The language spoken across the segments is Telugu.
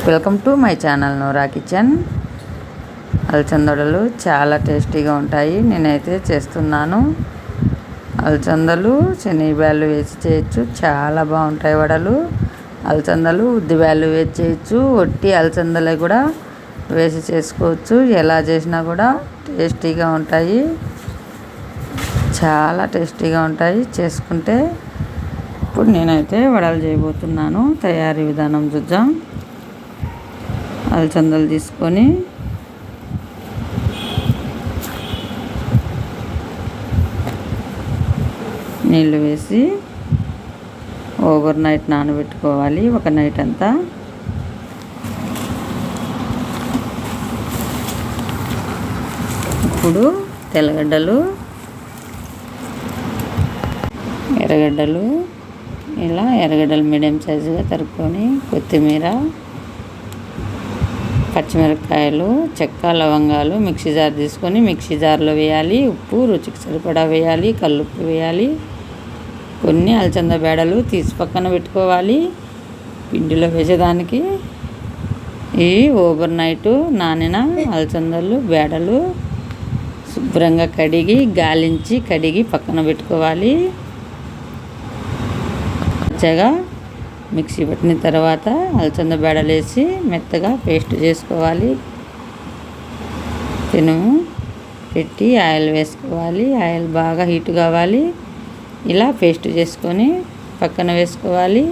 Welcome to my channel Nora kitchen. అలచందలు చాలా టేస్టీగా ఉంటాయి. నేనైతే చేస్తున్నాను. అలచందలు శనగబ్యాళ్ళు వేసి చేయొచ్చు, చాలా బాగుంటాయి వడలు. అలచందలు ఉద్దిబ్యాళ్ళు వేసి చేయొచ్చు, ఒట్టి అలచందలు కూడా వేసి చేసుకోవచ్చు. ఎలా చేసినా కూడా టేస్టీగా ఉంటాయి, చాలా టేస్టీగా ఉంటాయి చేసుకుంటే. ఇప్పుడు నేనైతే వడలు చేయబోతున్నాను. తయారీ విధానం చూద్దాం. అలచందలు తీసుకొని నీళ్ళు వేసి ఓవర్ నైట్ నానబెట్టుకోవాలి, ఒక నైట్ అంతా. ఇప్పుడు తెల్లగడ్డలు, ఎర్రగడ్డలు, ఇలా ఎర్రగడ్డలు మీడియం సైజుగా తరుక్కొని, కొత్తిమీర, పచ్చిమిరపకాయలు, చెక్క, లవంగాలు మిక్సీ జార్ తీసుకొని మిక్సీ జార్లో వేయాలి. ఉప్పు రుచికి సరిపడా వేయాలి, కల్లుప్పు వేయాలి. కొన్ని అలచంద బేడలు తీసి పక్కన పెట్టుకోవాలి. పిండిలో వేసేదానికి ఈ ఓవర్ నైట్ నానిన అలచందలు బేడలు శుభ్రంగా గాలించి కడిగి పక్కన పెట్టుకోవాలి. పచ్చగా మిక్సీ పట్టిన తర్వాత అలచంద బేడలు వేసి మెత్తగా పేస్ట్ చేసుకోవాలి. పెనుము పెట్టి ఆయిల్ వేసుకోవాలి. ఆయిల్ బాగా హీట్ కావాలి. ఇలా పేస్ట్ చేసుకొని పక్కన వేసుకోవాలి.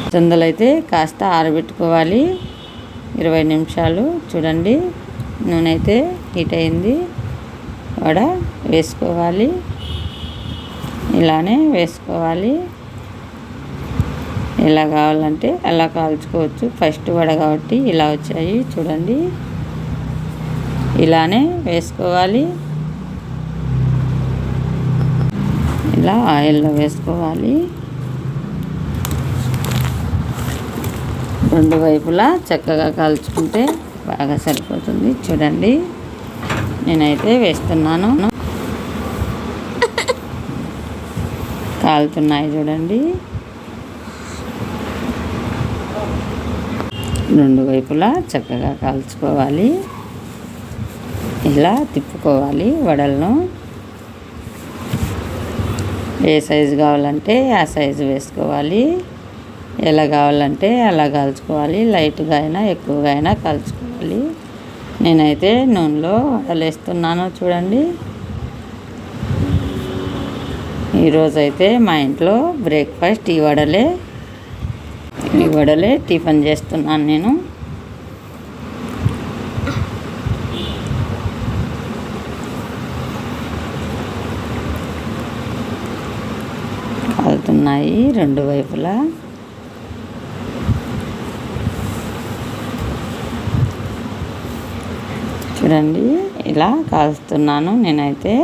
అలచందలు అయితే కాస్త ఆరబెట్టుకోవాలి 20 నిమిషాలు. చూడండి, నూనె అయితే హీట్ అయింది. వడ వేసుకోవాలి, ఇలానే వేసుకోవాలి. ఎలా కావాలంటే అలా కాల్చుకోవచ్చు. ఫస్ట్ వడ కాబట్టి ఇలా వచ్చాయి చూడండి. ఇలానే వేసుకోవాలి. ఇలా ఆయిల్లో వేసుకోవాలి. రెండు వైపులా చక్కగా కాల్చుకుంటే బాగా సరిపోతుంది. చూడండి, నేనైతే వేస్తున్నాను. కాలుతున్నాయి చూడండి. రెండు వైపులా చక్కగా కాల్చుకోవాలి. ఇలా తిప్పుకోవాలి వడలను. ఏ సైజు కావాలంటే ఆ సైజు వేసుకోవాలి. ఎలా కావాలంటే అలా కాల్చుకోవాలి. లైట్గా అయినా ఎక్కువగా అయినా కాల్చుకోవాలి. నేనైతే నూనెలో వడలు వేస్తున్నాను చూడండి. ఈరోజైతే మా ఇంట్లో బ్రేక్ఫాస్ట్ ఈ వడలే టిఫిన్ చేస్తున్నాను నేను. కాలుతున్నాయి రెండు వైపులా. చూడండి, ఇలా కాలుస్తున్నాను నేనైతే.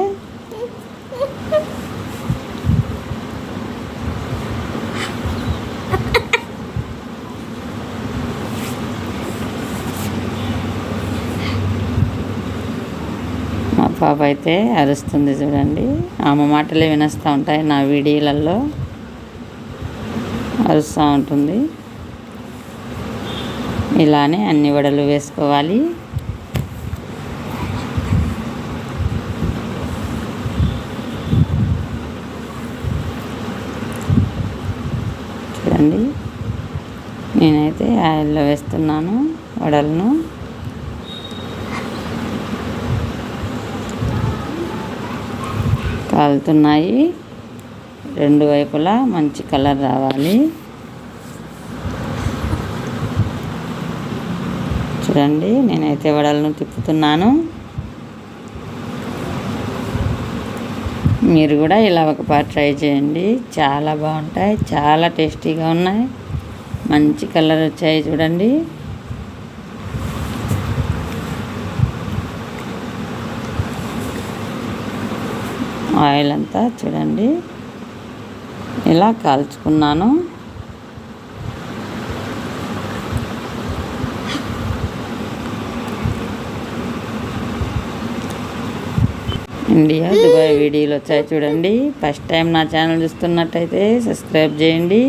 మా పాప అయితే అరుస్తుంది చూడండి. ఆమె మాటలే వినస్తూ ఉంటాయి నా వీడియోలలో, అరుస్తూ ఉంటుంది. ఇలానే అన్ని వడలు వేసుకోవాలి. చూడండి, నేనైతే ఆయిల్లో వేస్తున్నాను వడలను. కాలుతున్నాయి రెండు వైపులా, మంచి కలర్ రావాలి. చూడండి, నేనైతే వడలను తిప్పుతున్నాను. మీరు కూడా ఇలా ఒకసారి ట్రై చేయండి, చాలా బాగుంటాయి, చాలా టేస్టీగా ఉన్నాయి. మంచి కలర్ వచ్చాయి చూడండి. ఆయిల్ అంతా చూడండి ఇలా కాల్చుకున్నాను. ఇండియా దుబాయ్ వీడియోలు వచ్చాయి చూడండి. ఫస్ట్ టైం నా ఛానల్ చూస్తున్నట్టయితే సబ్స్క్రైబ్ చేయండి.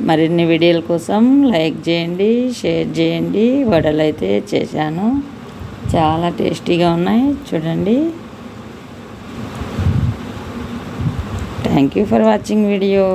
మరిన్ని వీడియోల కోసం లైక్ చేయండి, షేర్ చేయండి. వడలు అయితే చేశాను, చాలా టేస్టీగా ఉన్నాయి చూడండి. Thank you for watching video.